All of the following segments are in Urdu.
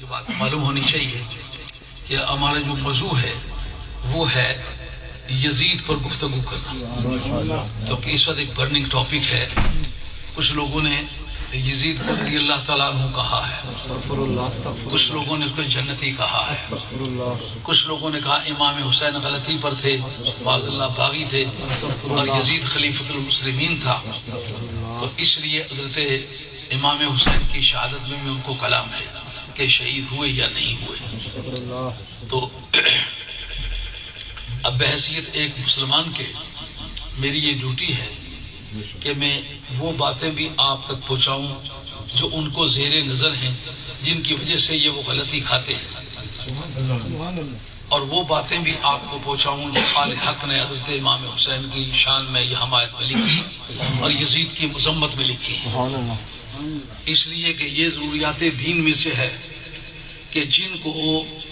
یہ بات معلوم ہونی چاہیے کہ ہمارا جو موضوع ہے وہ ہے یزید پر گفتگو کرنا، کیونکہ اس وقت ایک برننگ ٹاپک ہے۔ کچھ لوگوں نے یزید کو رضی اللہ تعالیٰ عنہ کہا ہے، کچھ لوگوں نے اس کو جنتی کہا ہے، کچھ لوگوں نے کہا امام حسین غلطی پر تھے، باز اللہ باغی تھے اور یزید خلیفۃ المسلمین تھا، تو اس لیے حضرت امام حسین کی شہادت میں بھی ان کو کلام ہے کہ شہید ہوئے یا نہیں ہوئے۔ تو اب بحیثیت ایک مسلمان کے میری یہ ڈیوٹی ہے کہ میں وہ باتیں بھی آپ تک پہنچاؤں جو ان کو زیر نظر ہیں، جن کی وجہ سے یہ وہ غلطی کھاتے ہیں، اور وہ باتیں بھی آپ کو پہنچاؤں جو آل حق نے حضرت امام حسین کی شان میں یہ حمایت میں لکھی اور یزید کی مذمت میں لکھی، اس لیے کہ یہ ضروریات دین میں سے ہے کہ جن کو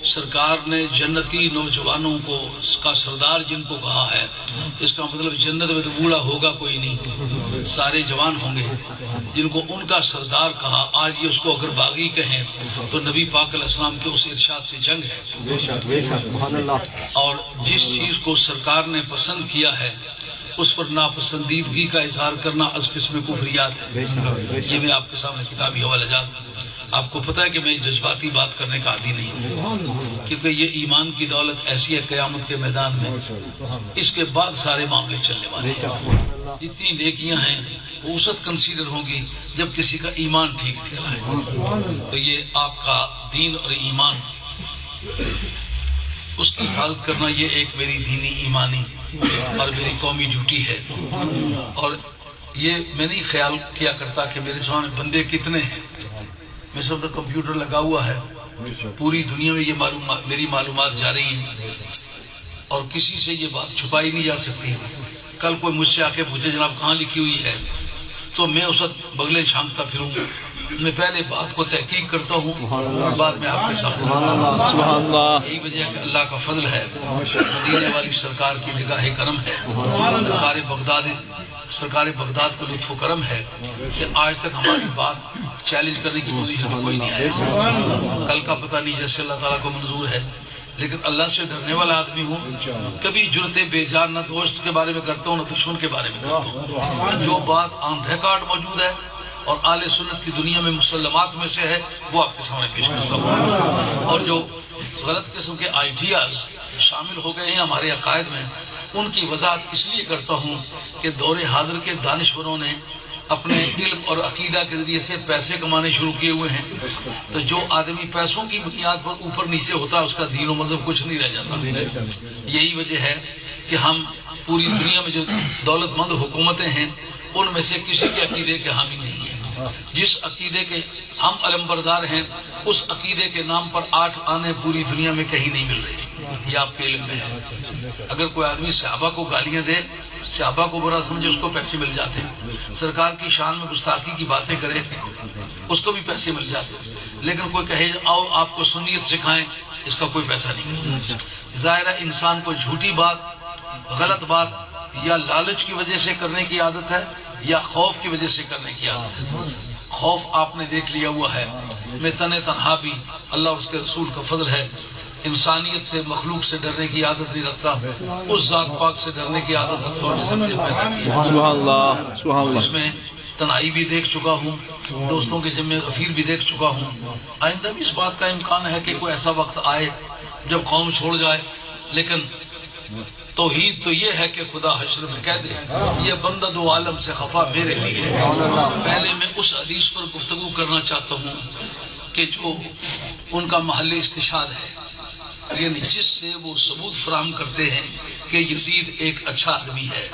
سرکار نے جنتی نوجوانوں کو اس کا سردار جن کو کہا ہے، اس کا مطلب جنت میں تو بوڑھا ہوگا کوئی نہیں، سارے جوان ہوں گے، جن کو ان کا سردار کہا، آج یہ اس کو اگر باغی کہیں تو نبی پاک علیہ السلام کے اس ارشاد سے جنگ ہے، اور جس چیز کو سرکار نے پسند کیا ہے اس پر ناپسندیدگی کا اظہار کرنا از قسم کفریات ہے۔ یہ میں آپ کے سامنے کتابی حوالہ جات، آپ کو پتہ ہے کہ میں جذباتی بات کرنے کا عادی نہیں ہوں، کیونکہ یہ ایمان کی دولت ایسی ہے قیامت کے میدان میں اس کے بعد سارے معاملے چلنے والے ہیں۔ جتنی نیکیاں ہیں وہ وسعت کنسیڈر ہوں گی جب کسی کا ایمان ٹھیک نکلا ہے، تو یہ آپ کا دین اور ایمان اس کی حفاظت کرنا یہ ایک میری دینی ایمانی اور میری قومی ڈیوٹی ہے۔ اور یہ میں نہیں خیال کیا کرتا کہ میرے سامنے بندے کتنے ہیں، میرے سب تو کمپیوٹر لگا ہوا ہے، پوری دنیا میں یہ میری معلومات جا رہی ہیں اور کسی سے یہ بات چھپائی نہیں جا سکتی۔ کل کوئی مجھ سے آ کے پوچھے جناب کہاں لکھی ہوئی ہے تو میں اس وقت بغلے چھانکتا پھروں، میں پہلے بات کو تحقیق کرتا ہوں، بعد میں آپ کے سامنے۔ یہی وجہ ہے کہ اللہ کا فضل ہے، مدینے والی سرکار کی نگاہ کرم ہے، سرکار بغداد کا لطف و کرم ہے کہ آج تک ہماری بات چیلنج کرنے کی پوزیشن میں کوئی نہیں آیا۔ کل کا پتہ نہیں، جیسے اللہ تعالیٰ کو منظور ہے، لیکن اللہ سے ڈرنے والا آدمی ہوں، کبھی جرتے بے جان نہ دوست کے بارے میں کرتا ہوں نہ دشمن کے بارے میں کرتا ہوں۔ جو بات آن ریکارڈ موجود ہے اور اہل سنت کی دنیا میں مسلمات میں سے ہے وہ آپ کے سامنے پیش کرتا ہوں، اور جو غلط قسم کے آئیڈیاز شامل ہو گئے ہیں ہمارے عقائد میں ان کی وضاحت اس لیے کرتا ہوں کہ دور حاضر کے دانشوروں نے اپنے علم اور عقیدہ کے ذریعے سے پیسے کمانے شروع کیے ہوئے ہیں، تو جو آدمی پیسوں کی بنیاد پر اوپر نیچے ہوتا ہے اس کا دین و مذہب کچھ نہیں رہ جاتا۔ یہی وجہ ہے کہ ہم پوری دنیا میں جو دولت مند حکومتیں ہیں ان میں سے کسی کے عقیدے کے حامی نہیں ہیں۔ جس عقیدے کے ہم علمبردار ہیں اس عقیدے کے نام پر 8 آنے پوری دنیا میں کہیں نہیں مل رہی، یہ آپ کے علم میں ہے۔ اگر کوئی آدمی صحابہ کو گالیاں دے، صحابہ کو برا سمجھے، اس کو پیسے مل جاتے ہیں، سرکار کی شان میں گستاخی کی باتیں کرے اس کو بھی پیسے مل جاتے ہیں، لیکن کوئی کہے آؤ آپ کو سنیت سکھائیں، اس کا کوئی پیسہ نہیں ملتا۔ ظاہر ہے انسان کو جھوٹی بات، غلط بات یا لالچ کی وجہ سے کرنے کی عادت ہے یا خوف کی وجہ سے کرنے کی عادت ہے۔ خوف آپ نے دیکھ لیا ہوا ہے، میں تنہا بھی اللہ اور اس کے رسول کا فضل ہے انسانیت سے، مخلوق سے ڈرنے کی عادت نہیں رکھتا، اس ذات پاک سے ڈرنے کی عادت رکھتا ہوں جس نے مجھے پیدا کیا۔ سبحان اللہ۔ اس میں تنہائی بھی دیکھ چکا ہوں، دوستوں کے ذمہ غفیر بھی دیکھ چکا ہوں، آئندہ بھی اس بات کا امکان ہے کہ کوئی ایسا وقت آئے جب قوم چھوڑ جائے، لیکن توحید تو یہ ہے کہ خدا حشر میں کہہ دے یہ بندہ دو عالم سے خفا میرے لیے۔ پہلے میں اس حدیث پر گفتگو کرنا چاہتا ہوں کہ جو ان کا محل استشہاد ہے، یعنی جس سے وہ ثبوت فراہم کرتے ہیں کہ یزید ایک اچھا آدمی ہے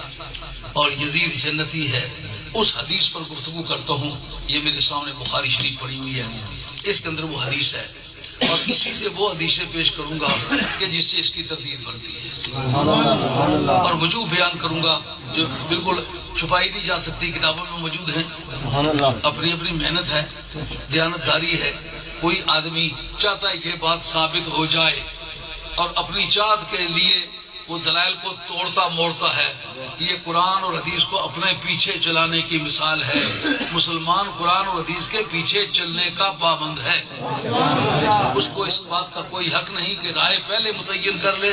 اور یزید جنتی ہے، اس حدیث پر گفتگو کرتا ہوں۔ یہ میرے سامنے بخاری شریف پڑھی ہوئی ہے، اس کے اندر وہ حدیث ہے اور اسی سے وہ حدیثیں پیش کروں گا کہ جس سے اس کی تردید بنتی ہے، اور وجوہ بیان کروں گا جو بالکل چھپائی نہیں جا سکتی، کتابوں میں موجود ہیں، اپنی اپنی محنت ہے، دیانتداری ہے۔ کوئی آدمی چاہتا ہے کہ بات ثابت ہو جائے اور اپنی چاہت کے لیے وہ دلائل کو توڑتا موڑتا ہے. یہ قرآن اور حدیث کو اپنے پیچھے چلانے کی مثال ہے. مسلمان قرآن اور حدیث کے پیچھے چلنے کا پابند ہے. اس کو اس بات کا کوئی حق نہیں کہ رائے پہلے متعین کر لے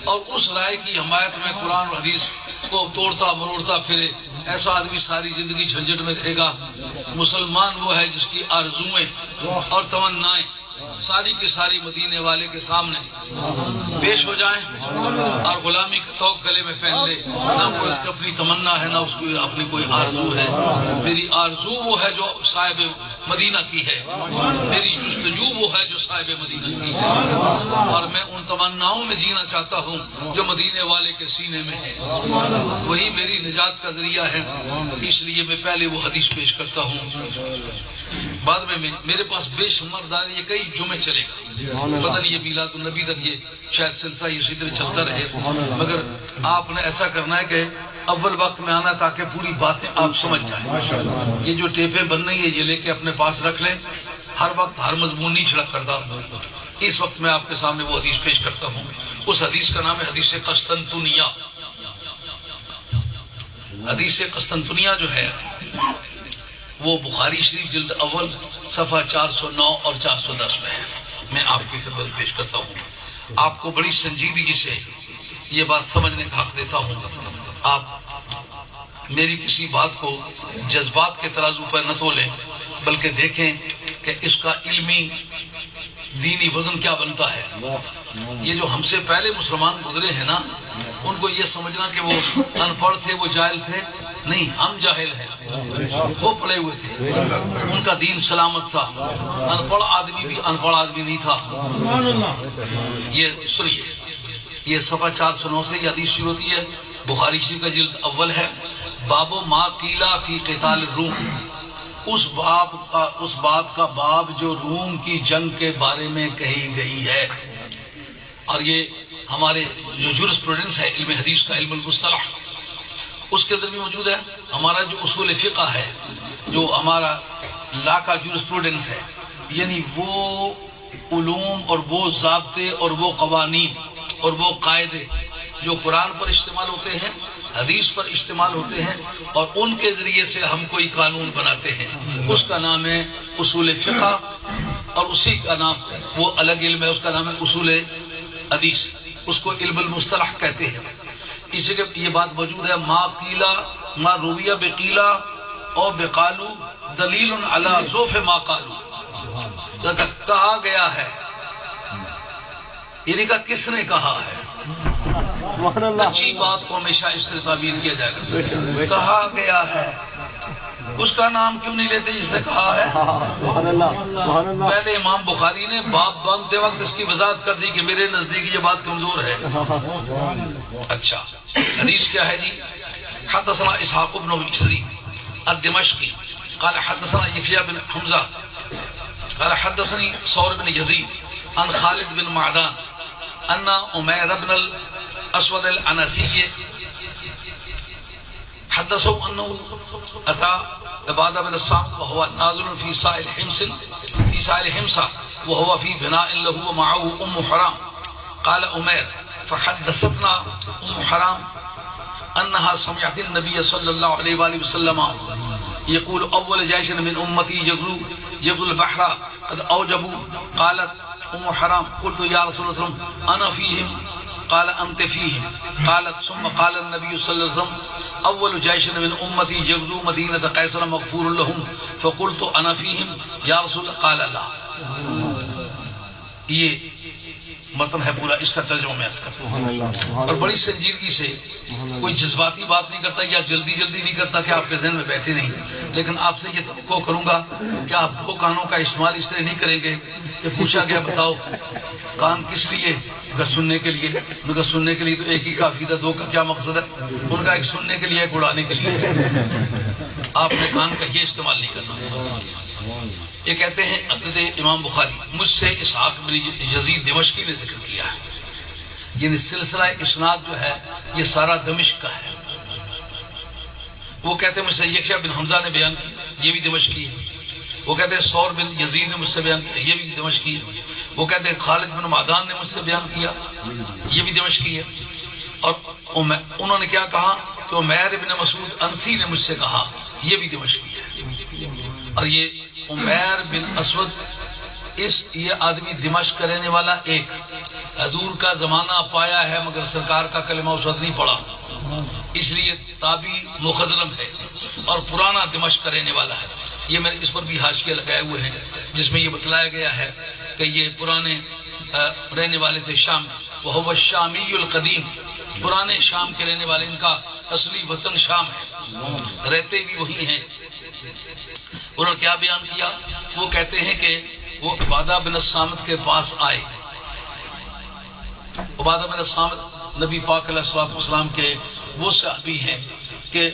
اور اس رائے کی حمایت میں قرآن اور حدیث کو توڑتا مروڑتا پھرے. ایسا آدمی ساری زندگی جھنجٹ میں رہے گا. مسلمان وہ ہے جس کی آرزوئیں اور تمنائیں ساری کی ساری مدینے والے کے سامنے پیش ہو جائیں اور غلامی کا توق گلے میں پہن لے. نہ کوئی اس کی اپنی تمنا ہے، نہ اس کی اپنی کوئی آرزو ہے. میری آرزو وہ ہے جو صاحب مدینہ کی ہے، میری جستجو وہ ہے جو صاحب مدینہ کی ہے، اور میں ان تمناؤں میں جینا چاہتا ہوں جو مدینے والے کے سینے میں ہے. وہی میری نجات کا ذریعہ ہے. اس لیے میں پہلے وہ حدیث پیش کرتا ہوں، بعد میں میرے پاس بے شمار دارے. یہ کئی جمعے چلے گا، پتہ نہیں یہ میلاد النبی تک یہ شاید سلسلہ یہ سلسلہ چلتا رہے، مگر آپ نے ایسا کرنا ہے کہ اول وقت میں آنا تاکہ پوری باتیں آپ سمجھ جائیں. یہ جو ٹیپیں بن رہی ہیں یہ لے کے اپنے پاس رکھ لیں. ہر وقت ہر مضمون نہیں چھڑک کرتا. اس وقت میں آپ کے سامنے وہ حدیث پیش کرتا ہوں. اس حدیث کا نام ہے حدیث قسطنطنیہ. حدیث قسطنطنیہ جو ہے وہ بخاری شریف جلد اول صفحہ 409 اور 410 میں ہے. میں آپ کی خدمت پیش کرتا ہوں. آپ کو بڑی سنجیدگی سے یہ بات سمجھنے کا حق دیتا ہوں. آپ میری کسی بات کو جذبات کے ترازو پر نہ تولیں، بلکہ دیکھیں کہ اس کا علمی دینی وزن کیا بنتا ہے. یہ جو ہم سے پہلے مسلمان گزرے ہیں نا، ان کو یہ سمجھنا کہ وہ ان پڑھ تھے، وہ جاہل تھے. نہیں، ہم جاہل ہیں، وہ پڑھے ہوئے تھے. ان کا دین سلامت تھا. ان پڑھ آدمی بھی ان پڑھ آدمی نہیں تھا. یہ سنیے، یہ صفحہ 409 سے یہ حدیث شروع ہوتی ہے. بخاری شریف کا جلد اول ہے. باب ما قیل فی قتال الروم. اس بات کا باب جو روم کی جنگ کے بارے میں کہی گئی ہے. اور یہ ہمارے جو جورسپروڈنس ہے علم حدیث کا، علم المصطلح، اس کے اندر بھی موجود ہے. ہمارا جو اصول فقہ ہے، جو ہمارا لا کا جورسپروڈنس ہے، یعنی وہ علوم اور وہ ضابطے اور وہ قوانین اور وہ قاعدے جو قرآن پر استعمال ہوتے ہیں، حدیث پر استعمال ہوتے ہیں، اور ان کے ذریعے سے ہم کوئی قانون بناتے ہیں، اس کا نام ہے اصول فقہ. اور اسی کا نام وہ الگ علم ہے، اس کا نام ہے اصول حدیث. اس کو علم المصطلح کہتے ہیں. اسی کے یہ بات موجود ہے، ما قیلا ما رویہ بقیلا اور بقالو دلیل علی ضعف ما قالو. کہا گیا ہے، یعنی کہ کس نے کہا ہے. اچھی بات کو ہمیشہ اس طرح تعبیر کیا جائے گا. کہا گیا ہے، اس کا نام کیوں نہیں لیتے جس نے کہا ہے. پہلے امام بخاری نے باب باندھتے وقت اس کی وضاحت کر دی کہ میرے نزدیک یہ بات کمزور ہے. اچھا، حدیث کیا ہے جی؟ حدثنا اسحاق بن یزید الدمشقی قال حدثنا یحییٰ بن حمزہ قال حدثني ثور بن یزید عن خالد بن معدان ان عمیر بن الاسود العنسی حدثوا انه اتى عبادة بن الصامت وهو نازل في سائل حمص وهو في بناء له ومعه حرام. قال عمیر فحدثتنا حرام انها سمعت النبي صلى الله عليه وآله وسلم يقول اول جيش من امتي يغزو البحر قد اوجبوا. قالت حرام قلت يا رسول الله انا فيهم قال انت فيهم. قالت ثم قال النبي صلى الله عليه وسلم اول جيش من امتي يغزو مدينة قيصر مغفور لهم فقلت انا فيهم يا رسول الله قال لا. یہ مطلب ہے پورا، اس کا ترجمہ میں عرض کرتا ہوں. اور بڑی سنجیدگی سے، کوئی جذباتی بات نہیں کرتا یا جلدی نہیں کرتا کہ آپ کے ذہن میں بیٹھے نہیں. لیکن آپ سے یہ توقع کروں گا کہ آپ دو کانوں کا استعمال اس طرح نہیں کریں گے کہ پوچھا گیا بتاؤ کان کس لیے؟ اگر سننے کے لیے. مگر سننے کے لیے تو ایک ہی کافی تھا، دو کا کیا مقصد ہے؟ ان کا ایک سننے کے لیے، ایک اڑانے کے لیے. آپ نے کان کا یہ استعمال نہیں کرنا. یہ کہتے ہیں حضرت امام بخاری مجھ سے اسحاق بن یزید دمشقی نے ذکر کیا ہے. یعنی سلسلہ اسناد جو ہے یہ سارا دمشق کا ہے. وہ کہتے ہیں مجھ سے یحییٰ بن حمزہ نے بیان کیا، یہ بھی دمشقی ہے. وہ کہتے ہیں ثور بن یزید نے مجھ سے بیان کیا، یہ بھی دمشقی ہے. وہ کہتے ہیں خالد بن معدان نے مجھ سے بیان کیا، یہ بھی دمشقی ہے. اور انہوں نے کیا کہا کہ عمیر بن مسعود انسی نے مجھ سے کہا، یہ بھی دمشقی ہے، اور یہ عمیر بن اسود یہ آدمی دمشق کا رہنے والا، ایک حضور کا زمانہ پایا ہے مگر سرکار کا کلمہ اس وقت نہیں پڑا، اس لیے تابعی مخضرم ہے اور پرانا دمشق کا رہنے والا ہے۔ یہ میں اس پر بھی حاشیہ لگائے ہوئے ہیں جس میں یہ بتلایا گیا ہے کہ یہ پرانے رہنے والے تھے شام، وہ الشامی القدیم، پرانے شام کے رہنے والے، ان کا اصلی وطن شام ہے، رہتے بھی وہی ہیں۔ انہوں نے کیا بیان کیا؟ وہ کہتے ہیں کہ وہ عبادہ بن الصامت کے پاس آئے۔ عبادہ بن الصامت نبی پاک علیہ الصلوۃ والسلام کے وہ صحابی ہیں کہ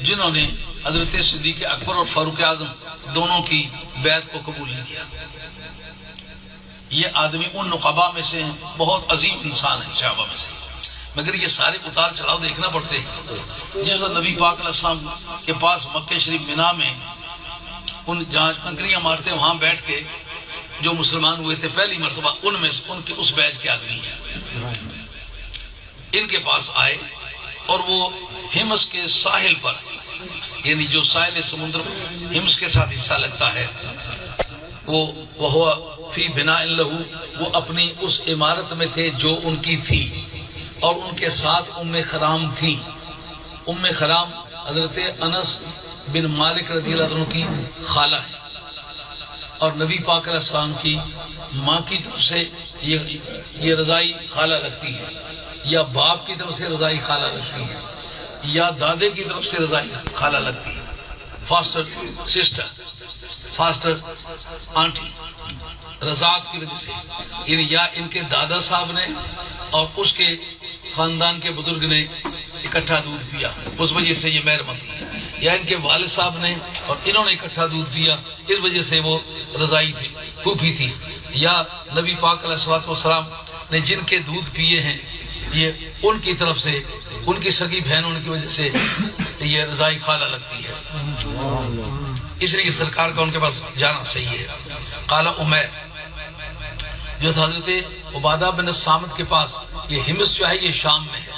جنہوں نے حضرت صدیق اکبر اور فاروق اعظم دونوں کی بیعت کو قبول نہیں کیا۔ یہ آدمی ان نقبا میں سے ہیں، بہت عظیم انسان ہے صحابہ میں سے، مگر یہ سارے اتار چڑھاؤ دیکھنا پڑتے ہیں۔ جیسا نبی پاک علیہ السلام کے پاس مکہ شریف مینا میں ان جہاں کنکریاں مارتے وہاں بیٹھ کے جو مسلمان ہوئے تھے پہلی مرتبہ، ان میں سے ان کے اس بیچ کے آدمی ہیں، ان کے پاس آئے اور وہ ہمس کے ساحل پر، یعنی جو ساحل سمندر ہمس کے ساتھ حصہ لگتا ہے، وہ فی بناء لہو، وہ اپنی اس عمارت میں تھے جو ان کی تھی، اور ان کے ساتھ ام خرام تھی۔ ام خرام حضرت انس بن مالک رضی اللہ عنہ کی خالہ ہے، اور نبی پاک علیہ السلام کی ماں کی طرف سے یہ رضائی خالہ لگتی ہے، یا باپ کی طرف سے رضائی خالہ لگتی ہے، یا دادے کی طرف سے رضائی خالہ لگتی ہے، فاسٹر سسٹر، فاسٹر آنٹی، رضاعت کی وجہ سے، یعنی یا ان کے دادا صاحب نے اور اس کے خاندان کے بزرگ نے اکٹھا دودھ پیا، اس وجہ سے یہ مہربان تھی، یا ان کے والد صاحب نے اور انہوں نے اکٹھا دودھ پیا، اس وجہ سے وہ رضائی تھی، پھوپھی تھی، یا نبی پاک علیہ الصلوۃ والسلام نے جن کے دودھ پیے ہیں یہ ان کی طرف سے، ان کی سگی بہن ہونے کی وجہ سے یہ رضائی خالہ لگتی ہے، اس لیے سرکار کا ان کے پاس جانا صحیح ہے۔ قال عمیر جو حضرت عبادہ بن الصامت کے پاس، یہ ہمس جو ہے یہ شام میں ہے،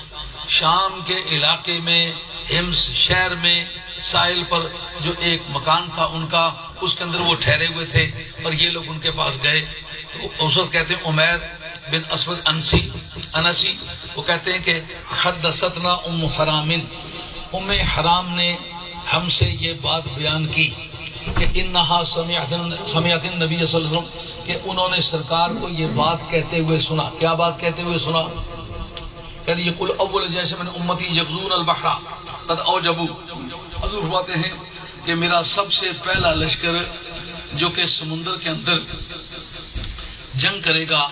شام کے علاقے میں ہمس شہر میں ساحل پر جو ایک مکان تھا ان کا، اس کے اندر وہ ٹھہرے ہوئے تھے، اور یہ لوگ ان کے پاس گئے تو اس وقت کہتے ہیں عمیر بن اسود انسی، وہ کہتے ہیں کہ حدثتنا ام حرام، ام حرام نے ہم سے یہ بات بیان کی کہ انہا سمعت النبی صلی اللہ علیہ وسلم، کہ انہوں نے سرکار کو یہ بات کہتے ہوئے سنا۔ کیا بات کہتے ہوئے سنا؟ کہ یہ قل اول جیسے میں نے امتی یغزون البحر قد اوجبوا، حضور فرماتے ہیں کہ میرا سب سے پہلا لشکر جو کہ سمندر کے اندر جنگ کرے گا،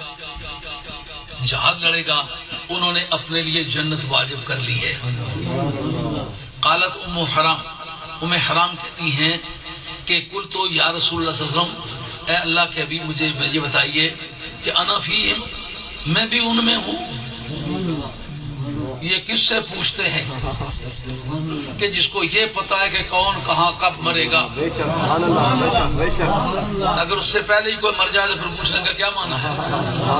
جہاد لڑے گا، انہوں نے اپنے لیے جنت واجب کر لی ہے۔ قالت ام حرام کہتی ہیں کہ قل تو یا رسول اللہ صلی اللہ علیہ وسلم، اے اللہ کے حبیب مجھے یہ بتائیے کہ انا فیہم، میں بھی ان میں ہوں۔ یہ کس سے پوچھتے ہیں کہ جس کو یہ پتا ہے کہ کون کہاں کب مرے گا، اگر اس سے پہلے ہی کوئی مر جائے تو پھر پوچھنے کا کیا معنی ہے؟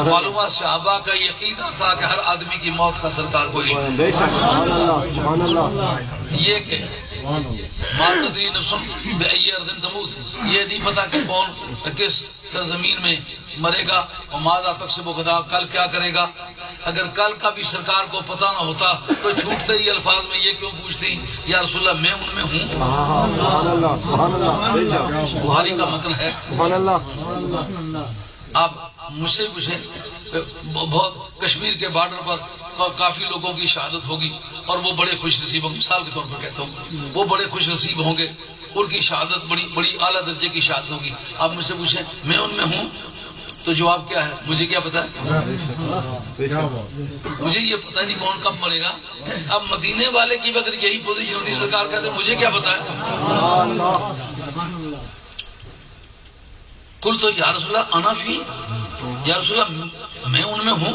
معلوم ہے صحابہ کا یہ عقیدہ تھا کہ ہر آدمی کی موت کا سرکار کو علم، یہ کہ ما تدری نفس بأی ارض تموت، یہ نہیں پتا کہ کون کس سرزمین میں مرے گا، اور ماذا تکسب غدا، کل کیا کرے گا۔ اگر کل کا بھی سرکار کو پتہ نہ ہوتا تو چھوٹتے ہی الفاظ میں یہ کیوں پوچھتی یا رسول اللہ میں ان میں ہوں؟ بخاری کا متن ہے۔ آپ مجھ سے پوچھیں، بہت کشمیر کے بارڈر پر کافی لوگوں کی شہادت ہوگی اور وہ بڑے خوش نصیب ہوں گے، مثال کے طور پر کہتا ہوں وہ بڑے خوش نصیب ہوں گے، ان کی شہادت بڑی اعلیٰ درجے کی شہادت ہوگی۔ آپ مجھ سے پوچھیں میں ان میں ہوں تو جواب کیا ہے؟ مجھے کیا پتا ہے؟ مجھے یہ پتا نہیں کون کب مرے گا۔ اب مدینے والے کی اگر یہی پوزیشن ہوتی سرکار کہتے ہیں مجھے کیا پتا ہے؟ کل تو یا رسول اللہ انا فی، یا رسول اللہ میں ان میں ہوں۔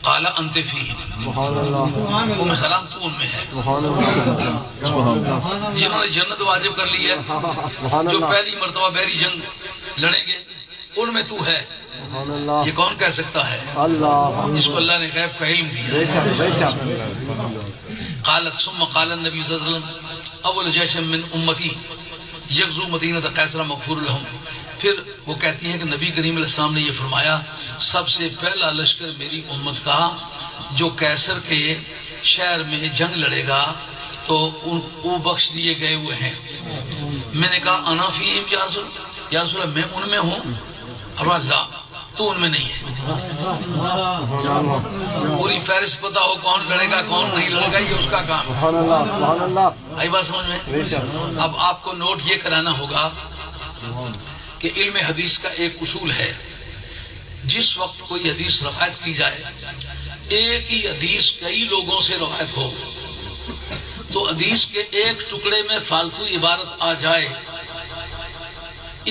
قال انت فی، ام سلام تو ان میں ہے، جنہوں نے جنت واجب کر لی ہے، جو پہلی مرتبہ بحری جنگ لڑیں گے ان میں تو ہے۔ یہ کون کہہ سکتا ہے؟ جس کو اللہ نے غیب کا علم دیا. قالت ثم قال النبی صلی اللہ علیہ وسلم اول جیش من امتی یغزو مدینہ قیصر مغفور لهم. پھر وہ کہتی ہیں کہ نبی کریم علیہ السلام نے یہ فرمایا سب سے پہلا لشکر میری امت کا جو قیصر کے شہر میں جنگ لڑے گا تو وہ بخش دیے گئے ہوئے ہیں. میں نے کہا انا فیہم یا رسول اللہ، میں ان میں ہوں. اور اللہ تو ان میں نہیں ہے. پوری فہرست پتا ہو کون لڑے گا کون نہیں لڑے گا، یہ اس کا کام ہے. آئی بات سمجھ میں؟ اب آپ کو نوٹ یہ کرانا ہوگا کہ علم حدیث کا ایک اصول ہے. جس وقت کوئی حدیث روایت کی جائے، ایک ہی حدیث کئی لوگوں سے روایت ہو تو حدیث کے ایک ٹکڑے میں فالتو عبارت آ جائے،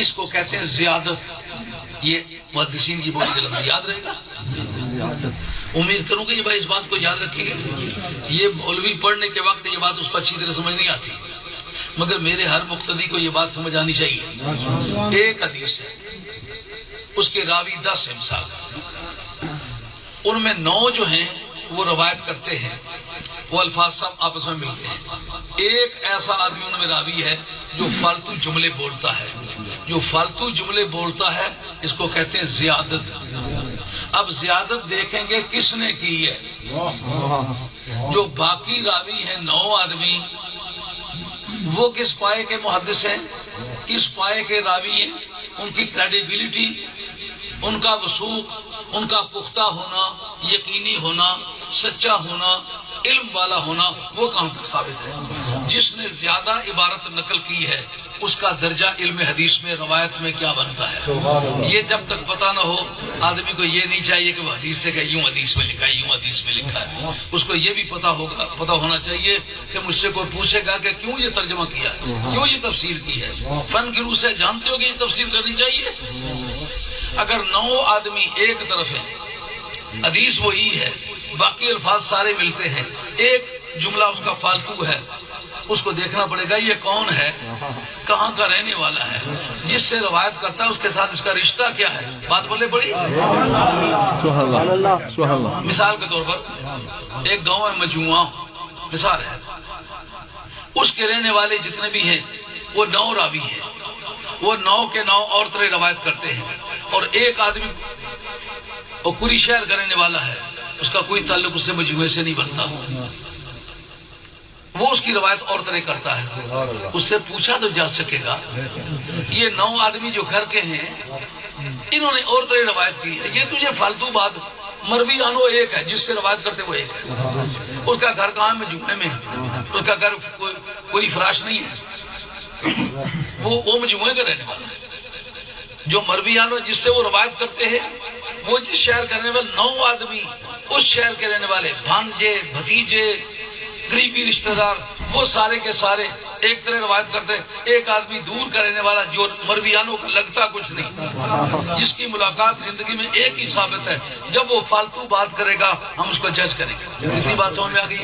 اس کو کہتے ہیں زیادت. یہ محدثین کی بولی کا لفظ یاد رہے گا. امید کروں کہ یہ بھائی اس بات کو یاد رکھیں گے. یہ مولوی پڑھنے کے وقت یہ بات اس کو اچھی طرح سمجھ نہیں آتی، مگر میرے ہر مقتدی کو یہ بات سمجھ آنی چاہیے. ایک حدیث ہے، اس کے راوی 10 ہیں مثال، ان میں 9 جو ہیں وہ روایت کرتے ہیں، وہ الفاظ سب آپس میں ملتے ہیں. ایک ایسا آدمی ان میں راوی ہے جو فالتو جملے بولتا ہے. جو فالتو جملے بولتا ہے اس کو کہتے ہیں زیادت. اب زیادت دیکھیں گے کس نے کی ہے. جو باقی راوی ہیں 9 آدمی، وہ کس پائے کے محدث ہیں، کس پائے کے راوی ہیں. ان کی کریڈیبلٹی، ان کا وثوق، ان کا پختہ ہونا، یقینی ہونا، سچا ہونا، علم والا ہونا، وہ کہاں تک ثابت ہے. جس نے زیادہ عبارت نقل کی ہے اس کا درجہ علم حدیث میں روایت میں کیا بنتا ہے. یہ جب تک پتہ نہ ہو آدمی کو یہ نہیں چاہیے کہ وہ حدیث سے کہ یوں حدیث میں لکھا ہے، یوں حدیث میں لکھا ہے. اس کو یہ بھی پتہ ہونا چاہیے کہ مجھ سے کوئی پوچھے گا کہ کیوں یہ ترجمہ کیا ہے، کیوں یہ تفسیر کی ہے. فن کی روح سے جانتے ہو کہ یہ تفسیر کرنی چاہیے. اگر 9 آدمی ایک طرف ہیں، حدیث وہی ہے، باقی الفاظ سارے ملتے ہیں، ایک جملہ اس کا فالتو ہے، اس کو دیکھنا پڑے گا یہ کون ہے، کہاں کا رہنے والا ہے، جس سے روایت کرتا ہے اس کے ساتھ اس کا رشتہ کیا ہے. بات بولے پڑی. مثال کے طور پر ایک گاؤں ہے مجموعہ، مثال ہے، اس کے رہنے والے جتنے بھی ہیں وہ 9 راوی ہیں. وہ 9 کے 9 اور طرح روایت کرتے ہیں، اور ایک آدمی وہ پوری شہر کا رہنے والا ہے، اس کا کوئی تعلق اس سے مجموعے سے نہیں بنتا. وہ اس کی روایت اور طرح کرتا ہے. اس سے پوچھا تو جا سکے گا یہ 9 آدمی جو گھر کے ہیں انہوں نے اور طرح روایت کی ہے، یہ تجھے فالتو بات. مروی انو ایک ہے، جس سے روایت کرتے وہ ایک ہے. اس کا گھر کہاں میں جمعے میں، اس کا گھر کوئی فراش نہیں ہے، وہ مجموعے کا رہنے والا ہے. جو مروی انو جس سے وہ روایت کرتے ہیں، وہ جس شہر کے رہنے والے 9 آدمی اس شہر کے رہنے والے، بھانجے، بھتیجے، قریبی رشتہ دار، وہ سارے کے سارے ایک طرح روایت کرتے. ایک آدمی دور کا رہنے والا جو مرویانوں کا لگتا کچھ نہیں، جس کی ملاقات زندگی میں ایک ہی ثابت ہے، جب وہ فالتو بات کرے گا ہم اس کو جج کریں گے. اتنی بات سمجھ میں آ گئی.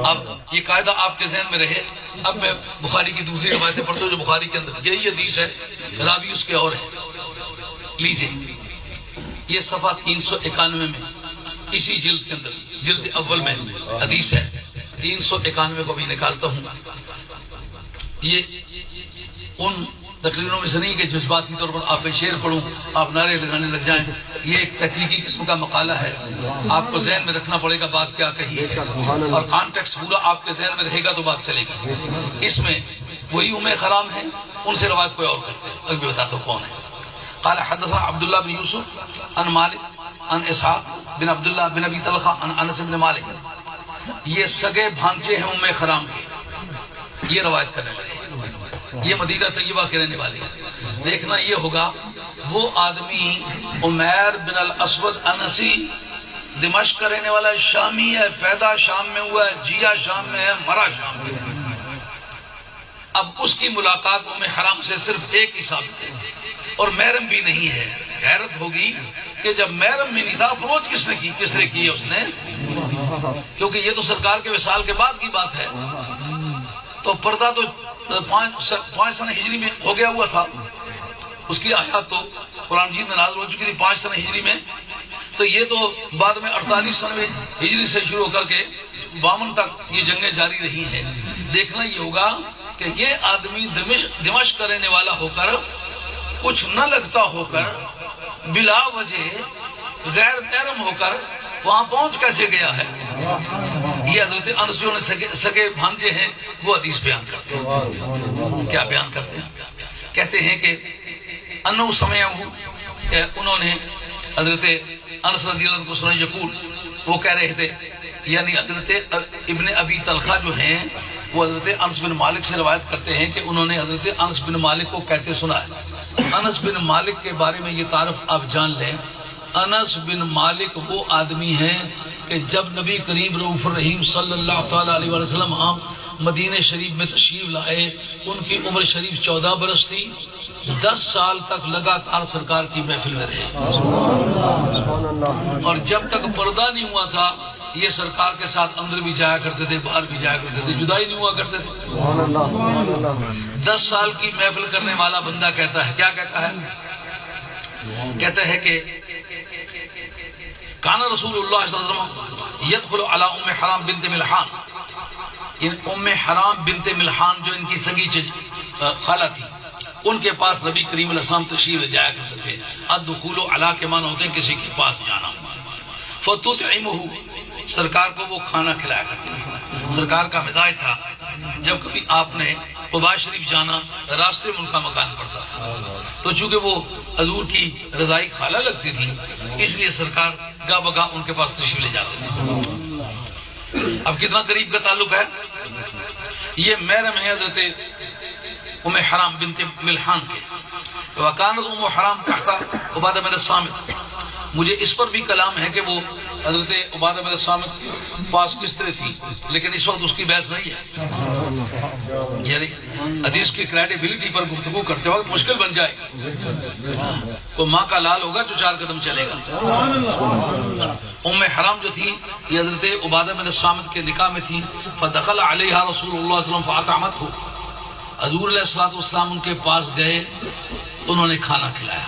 اب یہ قاعدہ آپ کے ذہن میں رہے. اب میں بخاری کی دوسری روایتیں پڑھتا ہوں جو بخاری کے اندر یہی حدیث ہے، راوی اس کے اور ہے. لیجیے یہ صفحہ 391 میں اسی جلد کے اندر، جلد اول میں حدیث ہے. 391 کو بھی نکالتا ہوں. یہ ان تقریروں میں سے نہیں کہ جذباتی طور پر آپ میں شعر پڑھوں، آپ نعرے لگانے لگ جائیں. یہ ایک تحقیقی قسم کا مقالہ ہے. آپ کو ذہن میں رکھنا پڑے گا بات کیا کہی ہے، اور کانٹیکسٹ پورا آپ کے ذہن میں رہے گا تو بات چلے گی. اس میں وہی ام خرام ہیں، ان سے روایت کوئی اور کرتے ہیں. اب بھی بتاتا ہوں کون ہے. قال حدثنا عبداللہ بن یوسف عن مالک عن اسحاق بن عبداللہ بن ابی طلحہ عن انس بن مالک. یہ سگے بھانجے ہیں ام خرام کے، یہ روایت کرنے والے، یہ مدینہ طیبہ کے رہنے والے. دیکھنا یہ ہوگا وہ آدمی عمیر بن الاسود انسی، دمشق کا رہنے والا، شامی ہے، پیدا شام میں ہوا ہے، جیا شام میں ہے، مرا شام میں ہے. اب اس کی ملاقات ام حرام سے صرف ایک ہی ثابت ہے، اور محرم بھی نہیں ہے. حیرت ہوگی کہ جب محرم میں نہیں تھا اپروچ کس نے کی، کس نے کی ہے اس نے، کیونکہ یہ تو سرکار کے وصال کے بعد کی بات ہے. تو پردہ تو 5 سنہ ہجری میں ہو گیا ہوا تھا. اس کی آیات تو قرآن مجید میں نازل ہو چکی تھی 5 سن ہجری میں، تو یہ تو بعد میں 48 سن میں ہجری سے شروع کر کے 52 تک یہ جنگیں جاری رہی ہیں۔ دیکھنا یہ ہوگا کہ یہ آدمی دمشق کا رہنے والا ہو کر، کچھ نہ لگتا ہو کر، بلا وجہ غیر محرم ہو کر وہاں پہنچ کیسے گیا ہے؟ یہ حضرت انس جو سگے بھانجے ہیں وہ حدیث بیان کرتے ہیں۔ کیا بیان کرتے ہیں؟ کہتے ہیں کہ انہو سمعہ، انہوں نے حضرت انس رضی اللہ عنہ کو سنا یقول، وہ کہہ رہے تھے، یعنی حضرت ابن ابی طلحہ جو ہیں وہ حضرت انس بن مالک سے روایت کرتے ہیں کہ انہوں نے حضرت انس بن مالک کو کہتے سنا ہے۔ انس بن مالک کے بارے میں یہ تعارف آپ جان لیں، انس بن مالک وہ آدمی ہیں کہ جب نبی کریم رؤوف الرحیم صلی اللہ تعالی علیہ وسلم مدینہ شریف میں تشریف لائے، ان کی عمر شریف 14 برس تھی، 10 سال تک لگاتار سرکار کی محفل میں رہے، اور جب تک پردہ نہیں ہوا تھا یہ سرکار کے ساتھ اندر بھی جایا کرتے تھے، باہر بھی جایا کرتے تھے، جدائی نہیں ہوا کرتے تھے۔ 10 سال کی محفل کرنے والا بندہ کہتا ہے، کیا کہتا ہے؟ کہتا ہے کہ کان رسول اللہ صلی اللہ علیہ وسلم یدخل علی ام حرام بنت ملحان، ام حرام بنت ملحان جو ان کی سگی خالہ تھی، ان کے پاس نبی کریم علیہ السلام تشریف لے جایا کرتے تھے۔ الدخول علی کے معنی ہوتے ہیں کسی کے پاس جانا۔ فتطعمہ، سرکار کو وہ کھانا کھلایا کرتے تھے۔ سرکار کا مزاج تھا جب کبھی آپ نے قباء شریف جانا، راستے میں ان کا مکان پڑتا تھا، تو چونکہ وہ حضور کی رضائی خالہ لگتی تھی اس لیے سرکار گاہ بگاہ ان کے پاس تشریف لے جاتے تھے۔ اب کتنا قریب کا تعلق ہے؟ یہ محرم ہے حضرت ام حرام بنت ملحان کے۔ وکانت ام حرام تحت عبادہ بن الصامت، مجھے اس پر بھی کلام ہے کہ وہ حضرت عبادہ بن الصامت کے پاس کس طرح تھی، لیکن اس وقت اس کی بحث نہیں ہے، یعنی حدیث کی کریڈیبلٹی پر گفتگو کرتے وقت مشکل بن جائے تو ماں کا لال ہوگا جو 4 قدم چلے گا۔ ام حرام جو تھی یہ حضرت عبادہ بن الصامت کے نکاح میں تھی۔ فدخل علیہا رسول اللہ صلی اللہ علیہ وسلم فاطعمتہ، حضور علیہ الصلوۃ والسلام ان کے پاس گئے، انہوں نے کھانا کھلایا۔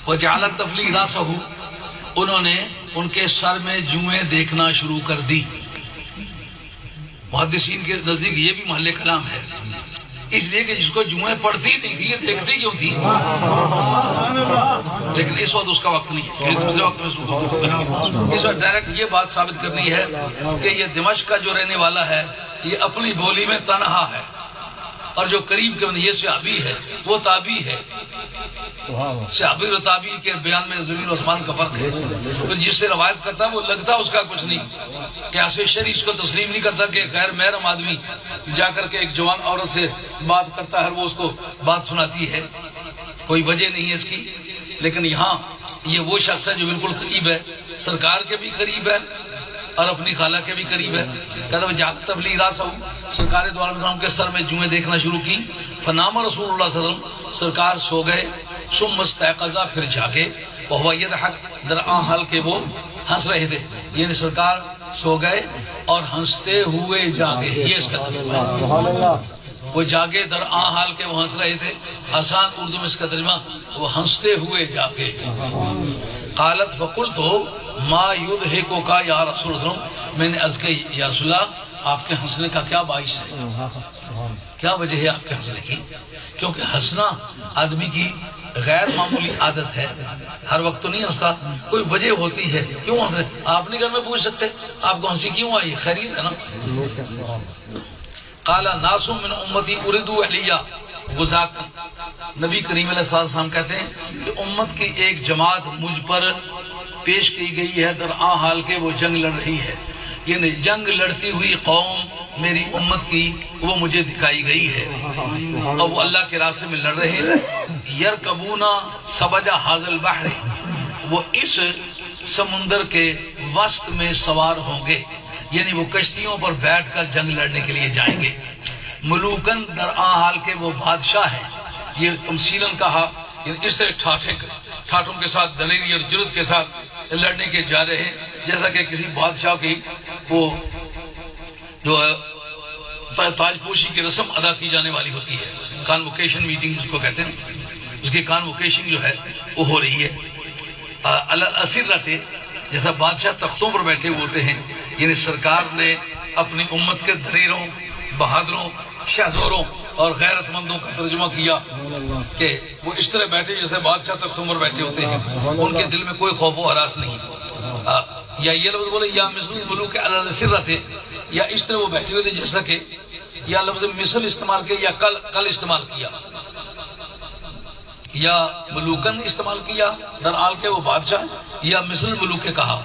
وجعلت تفلی راسہ، انہوں نے ان کے سر میں جوئیں دیکھنا شروع کر دی۔ محدثین کے نزدیک یہ بھی محل کلام ہے، اس لیے کہ جس کو جوئیں پڑتی نہیں تھی یہ دیکھتی کیوں تھی؟ لیکن اس وقت اس کا وقت نہیں ہے، دوسرے وقت میں اس وقت ڈائریکٹ یہ بات ثابت کرنی ہے کہ یہ دمشق کا جو رہنے والا ہے یہ اپنی بولی میں تنہا ہے، اور جو قریب کے یہ صحابی ہے وہ تابعی ہے۔ صحابی اور تابعی کے بیان میں زمین و آسمان کا فرق ہے۔ پھر جس سے روایت کرتا ہے وہ لگتا اس کا کچھ نہیں، قیاس شرعی اس کو تسلیم نہیں کرتا کہ غیر محرم آدمی جا کر کے ایک جوان عورت سے بات کرتا ہے، وہ اس کو بات سناتی ہے، کوئی وجہ نہیں ہے اس کی۔ لیکن یہاں یہ وہ شخص ہے جو بالکل قریب ہے، سرکار کے بھی قریب ہے اور اپنی خالہ کے بھی قریب ہے۔ کہتا ہے جا تفلی راسہ، سرکار دو عالم کے سر میں جوئیں دیکھنا شروع کی۔ فنام رسول اللہ صلی اللہ علیہ وسلم، سرکار سو گئے۔ ثم استيقظ، پھر جاگے۔ وهو يضحك، درآں حال کے وہ ہنس رہے تھے، یعنی سرکار سو گئے اور ہنستے ہوئے جاگے، یہ اس کا ترجمہ ہے۔ وہ جاگے درآں حال کے وہ ہنس رہے تھے، آسان اردو میں اس کا ترجمہ وہ ہنستے ہوئے جاگے۔ قالت فقلت ما يضحكك یا رسول اللہ، میں نے عرض کی یا رسول اللہ آپ کے ہنسنے کا کیا باعث ہے، کیا وجہ ہے آپ کے ہنسنے کی؟ کیونکہ ہنسنا آدمی کی غیر معمولی عادت ہے، ہر وقت تو نہیں ہنستا، کوئی وجہ ہوتی ہے کیوں ہنس رہے۔ آپ نہیں گھر میں پوچھ سکتے آپ کو ہنسی کیوں آئی، خیریت ہے نا؟ قال ناس من امتی اردو علیہ غزاتا، نبی کریم علیہ السلام کہتے ہیں کہ امت کی ایک جماعت مجھ پر پیش کی گئی ہے، درآں حال کے وہ جنگ لڑ رہی ہے، یعنی جنگ لڑتی ہوئی قوم میری امت کی وہ مجھے دکھائی گئی ہے، اور وہ اللہ کے راستے میں لڑ رہے ہیں۔ یرکبون سبج ھذا البحر، وہ اس سمندر کے وسط میں سوار ہوں گے، یعنی وہ کشتیوں پر بیٹھ کر جنگ لڑنے کے لیے جائیں گے۔ ملوکن درآں حال کے وہ بادشاہ ہیں، یہ تمثیلاً کہا، یعنی اس طرح ٹھاٹھوں کے ساتھ دلیری اور جرت کے ساتھ لڑنے کے جا رہے ہیں، جیسا کہ کسی بادشاہ کی وہ جو تاج پوشی کی رسم ادا کی جانے والی ہوتی ہے، کانوکیشن میٹنگ جس کو کہتے ہیں، اس کی کانوکیشن جو ہے وہ ہو رہی ہے. الاسرۃ جیسا بادشاہ تختوں پر بیٹھے ہوتے ہیں، یعنی سرکار نے اپنی امت کے دلیروں، بہادروں، شہزوروں اور غیرت مندوں کا ترجمہ کیا کہ وہ اس طرح بیٹھے جیسے بادشاہ تختوں پر بیٹھے ہوتے ہیں، ان کے دل میں کوئی خوف و ہراس نہیں. یا یہ لفظ بولے یا مثل الملوک علی الاسرۃ، یا اس طرح وہ بیٹھے ہوئے تھے جیسا کہ، یا لفظ مثل استعمال کیا یا کل استعمال کیا، یا ملوکن استعمال کیا درحال کے وہ بادشاہ، یا مثل ملوک کہا.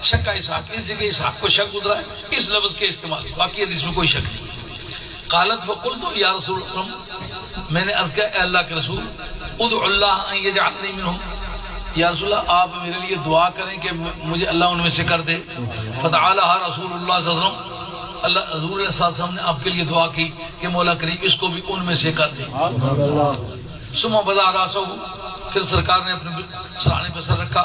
شک کا اسحاق، اس جگہ اسحاق کو شک گزرا ہے اس لفظ کے استعمال، باقی حدیث میں کوئی شک نہیں. قالت فقلت یا رسول اللہ، میں نے عرض کیا اے اللہ کے رسول، ادعو اللہ ان یجعلنی منہم، یا رسول اللہ آپ میرے لیے دعا کریں کہ مجھے اللہ ان میں سے کر دے. فتعالہا رسول اللہ صلی اللہ علیہ وسلم، اللہ حضور صلی اللہ علیہ وسلم نے آپ کے لیے دعا کی کہ مولا کریم اس کو بھی ان میں سے کر دے. ثم بدا راسہ، پھر سرکار نے اپنے سرانے پہ سر رکھا.